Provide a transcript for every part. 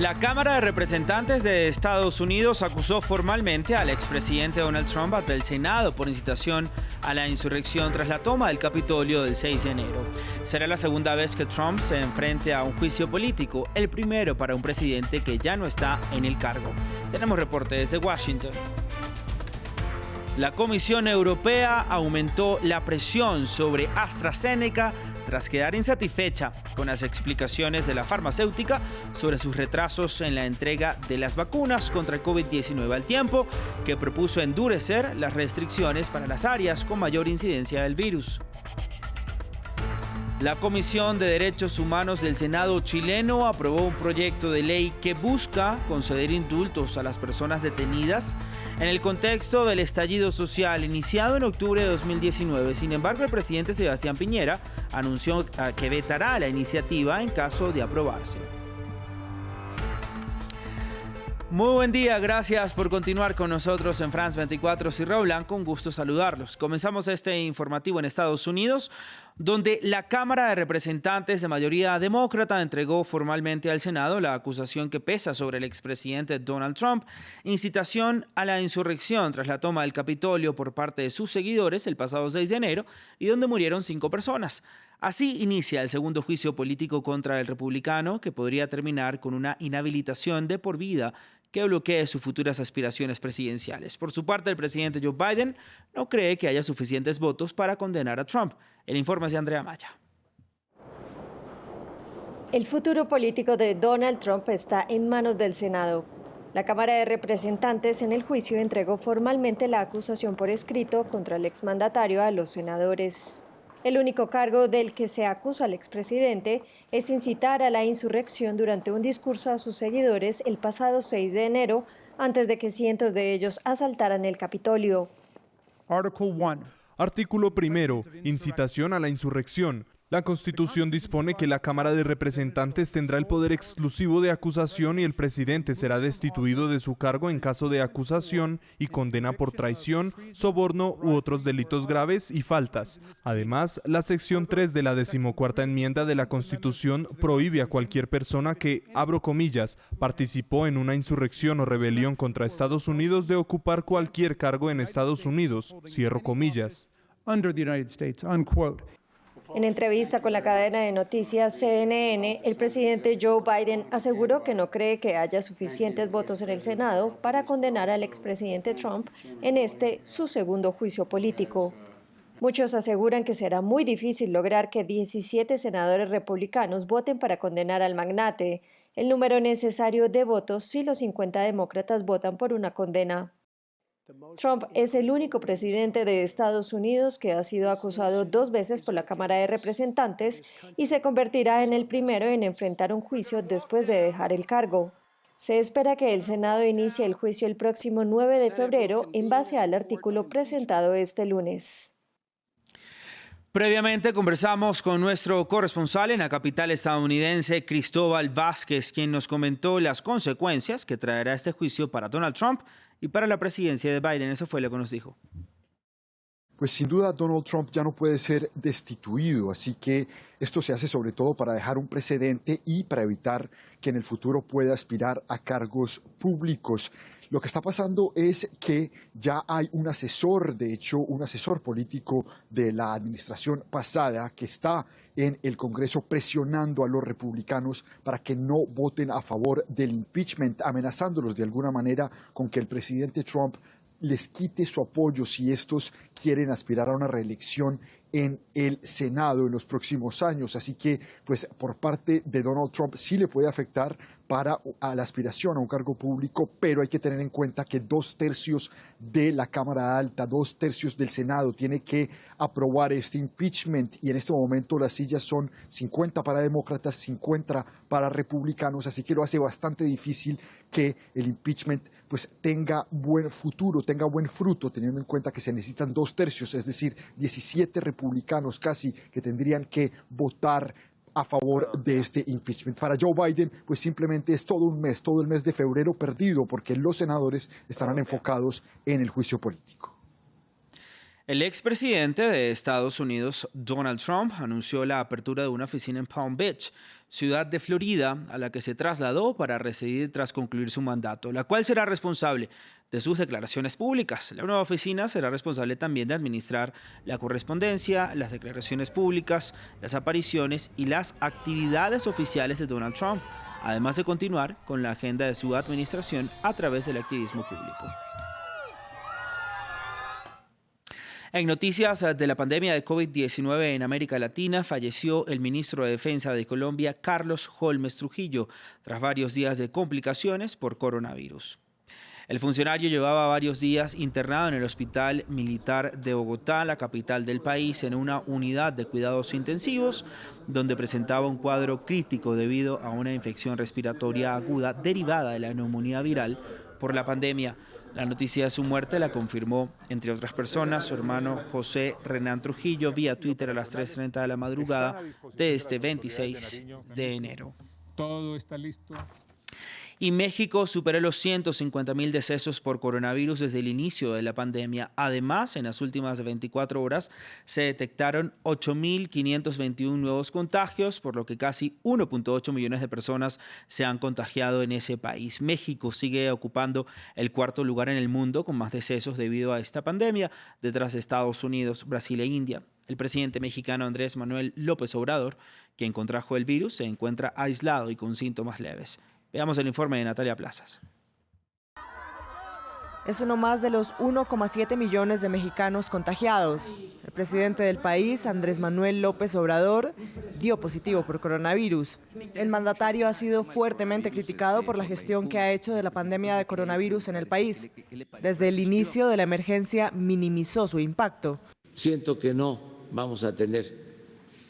La Cámara de Representantes de Estados Unidos acusó formalmente al expresidente Donald Trump ante el Senado por incitación a la insurrección tras la toma del Capitolio del 6 de enero. Será la segunda vez que Trump se enfrente a un juicio político, el primero para un presidente que ya no está en el cargo. Tenemos reporte desde Washington. La Comisión Europea aumentó la presión sobre AstraZeneca tras quedar insatisfecha con las explicaciones de la farmacéutica sobre sus retrasos en la entrega de las vacunas contra el COVID-19, al tiempo que propuso endurecer las restricciones para las áreas con mayor incidencia del virus. La Comisión de Derechos Humanos del Senado chileno aprobó un proyecto de ley que busca conceder indultos a las personas detenidas en el contexto del estallido social iniciado en octubre de 2019. Sin embargo, el presidente Sebastián Piñera anunció que vetará la iniciativa en caso de aprobarse. Muy buen día, gracias por continuar con nosotros en France 24. Soy Raúl Blanco, un gusto saludarlos. Comenzamos este informativo en Estados Unidos, donde la Cámara de Representantes de mayoría demócrata entregó formalmente al Senado la acusación que pesa sobre el expresidente Donald Trump, incitación a la insurrección tras la toma del Capitolio por parte de sus seguidores el pasado 6 de enero y donde murieron 5 personas. Así inicia el segundo juicio político contra el republicano, que podría terminar con una inhabilitación de por vida que bloquee sus futuras aspiraciones presidenciales. Por su parte, el presidente Joe Biden no cree que haya suficientes votos para condenar a Trump. El informe es de Andrea Maya. El futuro político de Donald Trump está en manos del Senado. La Cámara de Representantes en el juicio entregó formalmente la acusación por escrito contra el exmandatario a los senadores. El único cargo del que se acusa al expresidente es incitar a la insurrección durante un discurso a sus seguidores el pasado 6 de enero, antes de que cientos de ellos asaltaran el Capitolio. Artículo 1. Incitación a la insurrección. La Constitución dispone que la Cámara de Representantes tendrá el poder exclusivo de acusación y el presidente será destituido de su cargo en caso de acusación y condena por traición, soborno u otros delitos graves y faltas. Además, la sección 3 de la 14ª enmienda de la Constitución prohíbe a cualquier persona que, abro comillas, participó en una insurrección o rebelión contra Estados Unidos de ocupar cualquier cargo en Estados Unidos, cierro comillas. En entrevista con la cadena de noticias CNN, el presidente Joe Biden aseguró que no cree que haya suficientes votos en el Senado para condenar al expresidente Trump en su segundo juicio político. Muchos aseguran que será muy difícil lograr que 17 senadores republicanos voten para condenar al magnate, el número necesario de votos si los 50 demócratas votan por una condena. Trump es el único presidente de Estados Unidos que ha sido acusado 2 veces por la Cámara de Representantes y se convertirá en el primero en enfrentar un juicio después de dejar el cargo. Se espera que el Senado inicie el juicio el próximo 9 de febrero en base al artículo presentado este lunes. Previamente conversamos con nuestro corresponsal en la capital estadounidense, Cristóbal Vázquez, quien nos comentó las consecuencias que traerá este juicio para Donald Trump y para la presidencia de Biden. Eso fue lo que nos dijo. Pues sin duda Donald Trump ya no puede ser destituido, así que esto se hace sobre todo para dejar un precedente y para evitar que en el futuro pueda aspirar a cargos públicos. Lo que está pasando es que ya hay un asesor, de hecho, un asesor político de la administración pasada que está en el Congreso presionando a los republicanos para que no voten a favor del impeachment, amenazándolos de alguna manera con que el presidente Trump les quite su apoyo si estos quieren aspirar a una reelección en el Senado en los próximos años. Así que, pues, por parte de Donald Trump sí le puede afectar a la aspiración a un cargo público, pero hay que tener en cuenta que 2/3 de la Cámara Alta, 2/3 del Senado tiene que aprobar este impeachment y en este momento las sillas son 50 para demócratas, 50 para republicanos, así que lo hace bastante difícil que el impeachment pues tenga buen futuro, tenga buen fruto, teniendo en cuenta que se necesitan 2/3, es decir, 17 republicanos casi que tendrían que votar a favor de este impeachment. Para Joe Biden, pues simplemente es todo el mes de febrero perdido, porque los senadores estarán enfocados en el juicio político. El expresidente de Estados Unidos, Donald Trump, anunció la apertura de una oficina en Palm Beach, ciudad de Florida, a la que se trasladó para residir tras concluir su mandato, la cual será responsable de sus declaraciones públicas. La nueva oficina será responsable también de administrar la correspondencia, las declaraciones públicas, las apariciones y las actividades oficiales de Donald Trump, además de continuar con la agenda de su administración a través del activismo público. En noticias de la pandemia de COVID-19 en América Latina, falleció el ministro de Defensa de Colombia, Carlos Holmes Trujillo, tras varios días de complicaciones por coronavirus. El funcionario llevaba varios días internado en el Hospital Militar de Bogotá, la capital del país, en una unidad de cuidados intensivos, donde presentaba un cuadro crítico debido a una infección respiratoria aguda derivada de la neumonía viral por la pandemia. La noticia de su muerte la confirmó, entre otras personas, su hermano José Renán Trujillo vía Twitter a las 3:30 de la madrugada de este 26 de enero. Todo está listo. Y México superó los 150.000 decesos por coronavirus desde el inicio de la pandemia. Además, en las últimas 24 horas se detectaron 8.521 nuevos contagios, por lo que casi 1.8 millones de personas se han contagiado en ese país. México sigue ocupando el cuarto lugar en el mundo con más decesos debido a esta pandemia, detrás de Estados Unidos, Brasil e India. El presidente mexicano Andrés Manuel López Obrador, quien contrajo el virus, se encuentra aislado y con síntomas leves. Veamos el informe de Natalia Plazas. Es uno más de los 1,7 millones de mexicanos contagiados. El presidente del país, Andrés Manuel López Obrador, dio positivo por coronavirus. El mandatario ha sido fuertemente criticado por la gestión que ha hecho de la pandemia de coronavirus en el país. Desde el inicio de la emergencia minimizó su impacto. Siento que no vamos a tener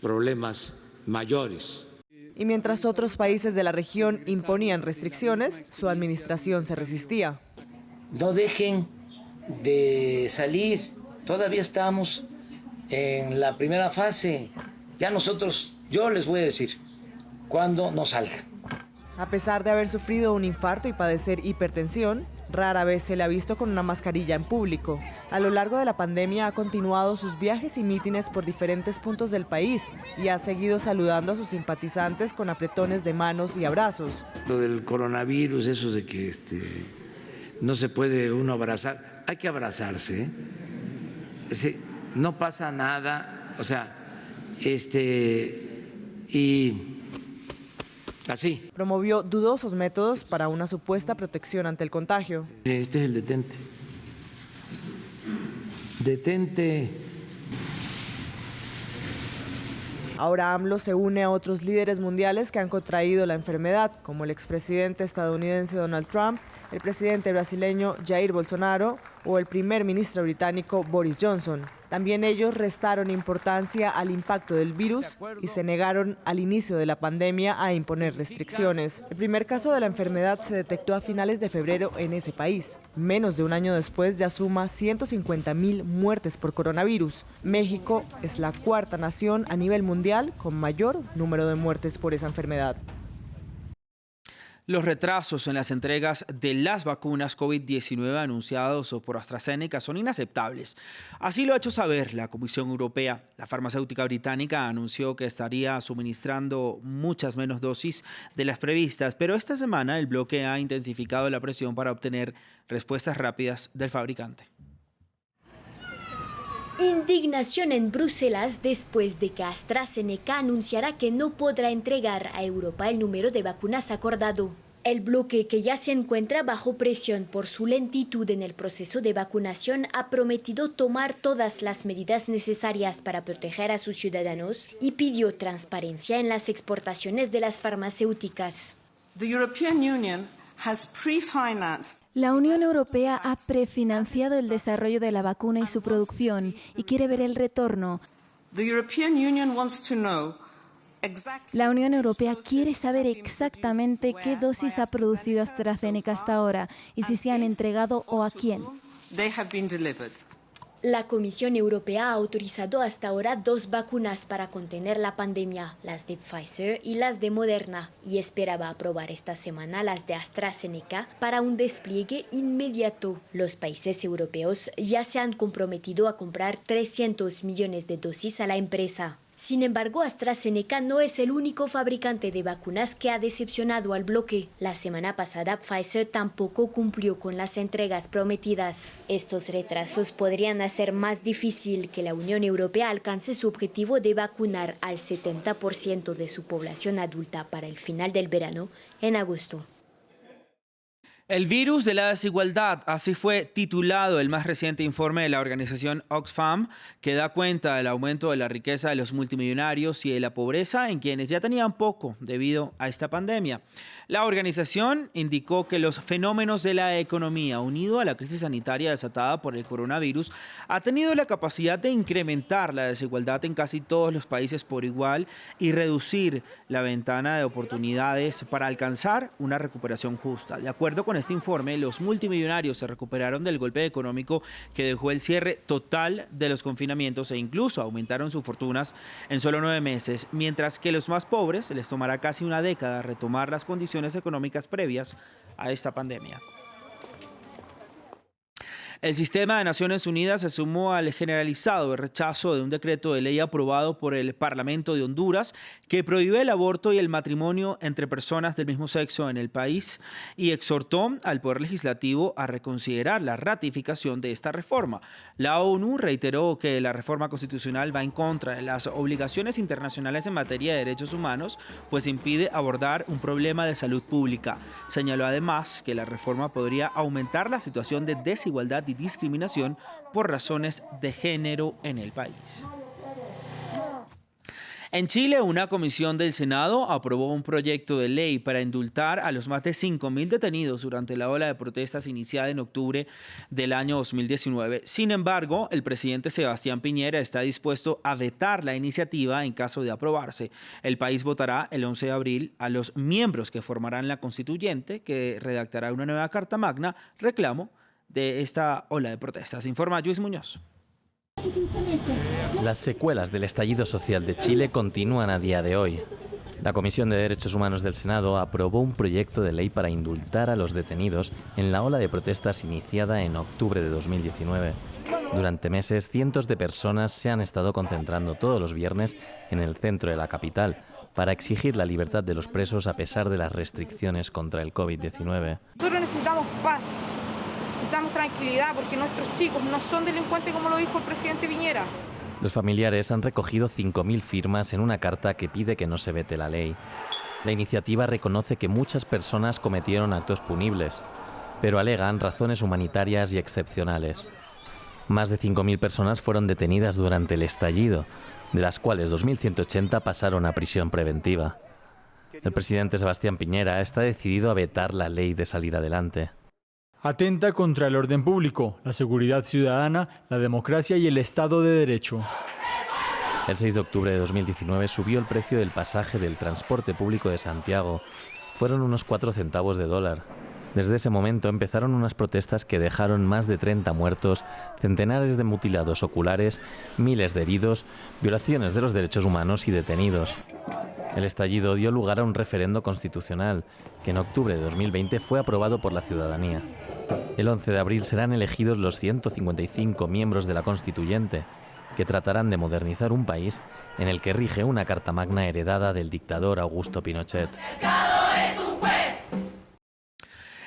problemas mayores. Y mientras otros países de la región imponían restricciones, su administración se resistía. No dejen de salir, todavía estamos en la primera fase. Ya nosotros, yo les voy a decir cuándo no salgan. A pesar de haber sufrido un infarto y padecer hipertensión, rara vez se le ha visto con una mascarilla en público. A lo largo de la pandemia ha continuado sus viajes y mítines por diferentes puntos del país y ha seguido saludando a sus simpatizantes con apretones de manos y abrazos. Lo del coronavirus, eso de que no se puede uno abrazar, hay que abrazarse. No pasa nada, y así. Promovió dudosos métodos para una supuesta protección ante el contagio. Este es el detente. Detente. Ahora AMLO se une a otros líderes mundiales que han contraído la enfermedad, como el expresidente estadounidense Donald Trump, el presidente brasileño Jair Bolsonaro o el primer ministro británico Boris Johnson. También ellos restaron importancia al impacto del virus y se negaron al inicio de la pandemia a imponer restricciones. El primer caso de la enfermedad se detectó a finales de febrero en ese país. Menos de un año después ya suma 150.000 muertes por coronavirus. México es la cuarta nación a nivel mundial con mayor número de muertes por esa enfermedad. Los retrasos en las entregas de las vacunas COVID-19 anunciados por AstraZeneca son inaceptables. Así lo ha hecho saber la Comisión Europea. La farmacéutica británica anunció que estaría suministrando muchas menos dosis de las previstas, pero esta semana el bloque ha intensificado la presión para obtener respuestas rápidas del fabricante. Indignación en Bruselas después de que AstraZeneca anunciará que no podrá entregar a Europa el número de vacunas acordado. El bloque, que ya se encuentra bajo presión por su lentitud en el proceso de vacunación, ha prometido tomar todas las medidas necesarias para proteger a sus ciudadanos y pidió transparencia en las exportaciones de las farmacéuticas. La Unión Europea ha prefinanciado el desarrollo de la vacuna y su producción y quiere ver el retorno. La Unión Europea quiere saber exactamente qué dosis ha producido AstraZeneca hasta ahora y si se han entregado o a quién. La Comisión Europea ha autorizado hasta ahora 2 vacunas para contener la pandemia, las de Pfizer y las de Moderna, y esperaba aprobar esta semana las de AstraZeneca para un despliegue inmediato. Los países europeos ya se han comprometido a comprar 300 millones de dosis a la empresa. Sin embargo, AstraZeneca no es el único fabricante de vacunas que ha decepcionado al bloque. La semana pasada, Pfizer tampoco cumplió con las entregas prometidas. Estos retrasos podrían hacer más difícil que la Unión Europea alcance su objetivo de vacunar al 70% de su población adulta para el final del verano, en agosto. El virus de la desigualdad, así fue titulado el más reciente informe de la organización Oxfam, que da cuenta del aumento de la riqueza de los multimillonarios y de la pobreza en quienes ya tenían poco debido a esta pandemia. La organización indicó que los fenómenos de la economía, unido a la crisis sanitaria desatada por el coronavirus, ha tenido la capacidad de incrementar la desigualdad en casi todos los países por igual y reducir la ventana de oportunidades para alcanzar una recuperación justa. De acuerdo con este informe, los multimillonarios se recuperaron del golpe económico que dejó el cierre total de los confinamientos e incluso aumentaron sus fortunas en solo 9 meses, mientras que los más pobres les tomará casi una década retomar las condiciones económicas previas a esta pandemia. El sistema de Naciones Unidas se sumó al generalizado rechazo de un decreto de ley aprobado por el Parlamento de Honduras que prohíbe el aborto y el matrimonio entre personas del mismo sexo en el país y exhortó al Poder Legislativo a reconsiderar la ratificación de esta reforma. La ONU reiteró que la reforma constitucional va en contra de las obligaciones internacionales en materia de derechos humanos, pues impide abordar un problema de salud pública. Señaló además que la reforma podría aumentar la situación de desigualdad y discriminación por razones de género en el país. En Chile, una comisión del Senado aprobó un proyecto de ley para indultar a los más de 5.000 detenidos durante la ola de protestas iniciada en octubre del año 2019. Sin embargo, el presidente Sebastián Piñera está dispuesto a vetar la iniciativa en caso de aprobarse. El país votará el 11 de abril a los miembros que formarán la constituyente, que redactará una nueva Carta Magna, reclamo de esta ola de protestas. Informa Luis Muñoz. Las secuelas del estallido social de Chile continúan a día de hoy. La Comisión de Derechos Humanos del Senado aprobó un proyecto de ley para indultar a los detenidos en la ola de protestas iniciada en octubre de 2019. Durante meses, cientos de personas se han estado concentrando todos los viernes en el centro de la capital para exigir la libertad de los presos a pesar de las restricciones contra el COVID-19. Nosotros necesitamos paz. Necesitamos tranquilidad porque nuestros chicos no son delincuentes como lo dijo el presidente Piñera. Los familiares han recogido 5.000 firmas en una carta que pide que no se vete la ley. La iniciativa reconoce que muchas personas cometieron actos punibles, pero alegan razones humanitarias y excepcionales. Más de 5.000 personas fueron detenidas durante el estallido, de las cuales 2.180 pasaron a prisión preventiva. El presidente Sebastián Piñera está decidido a vetar la ley de salir adelante. Atenta contra el orden público, la seguridad ciudadana, la democracia y el Estado de Derecho. El 6 de octubre de 2019 subió el precio del pasaje del transporte público de Santiago. Fueron unos 4 centavos de dólar. Desde ese momento empezaron unas protestas que dejaron más de 30 muertos, centenares de mutilados oculares, miles de heridos, violaciones de los derechos humanos y detenidos. El estallido dio lugar a un referendo constitucional, que en octubre de 2020 fue aprobado por la ciudadanía. El 11 de abril serán elegidos los 155 miembros de la Constituyente, que tratarán de modernizar un país en el que rige una Carta Magna heredada del dictador Augusto Pinochet.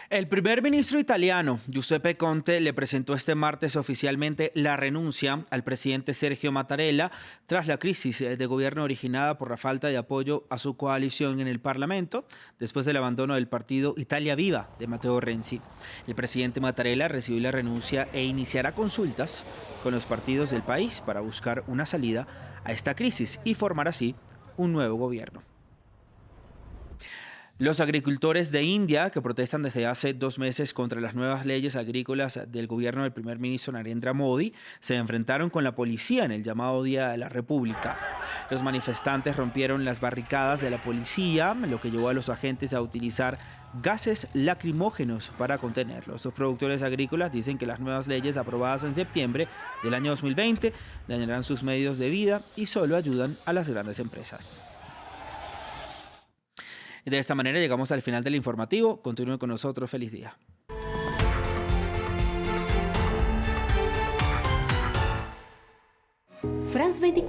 El primer ministro italiano, Giuseppe Conte, le presentó este martes oficialmente la renuncia al presidente Sergio Mattarella tras la crisis de gobierno originada por la falta de apoyo a su coalición en el Parlamento, después del abandono del partido Italia Viva de Matteo Renzi. El presidente Mattarella recibió la renuncia e iniciará consultas con los partidos del país para buscar una salida a esta crisis y formar así un nuevo gobierno. Los agricultores de India, que protestan desde hace 2 meses contra las nuevas leyes agrícolas del gobierno del primer ministro Narendra Modi, se enfrentaron con la policía en el llamado Día de la República. Los manifestantes rompieron las barricadas de la policía, lo que llevó a los agentes a utilizar gases lacrimógenos para contenerlos. Los productores agrícolas dicen que las nuevas leyes aprobadas en septiembre del año 2020 dañarán sus medios de vida y solo ayudan a las grandes empresas. De esta manera llegamos al final del informativo. Continúen con nosotros. Feliz día. France 24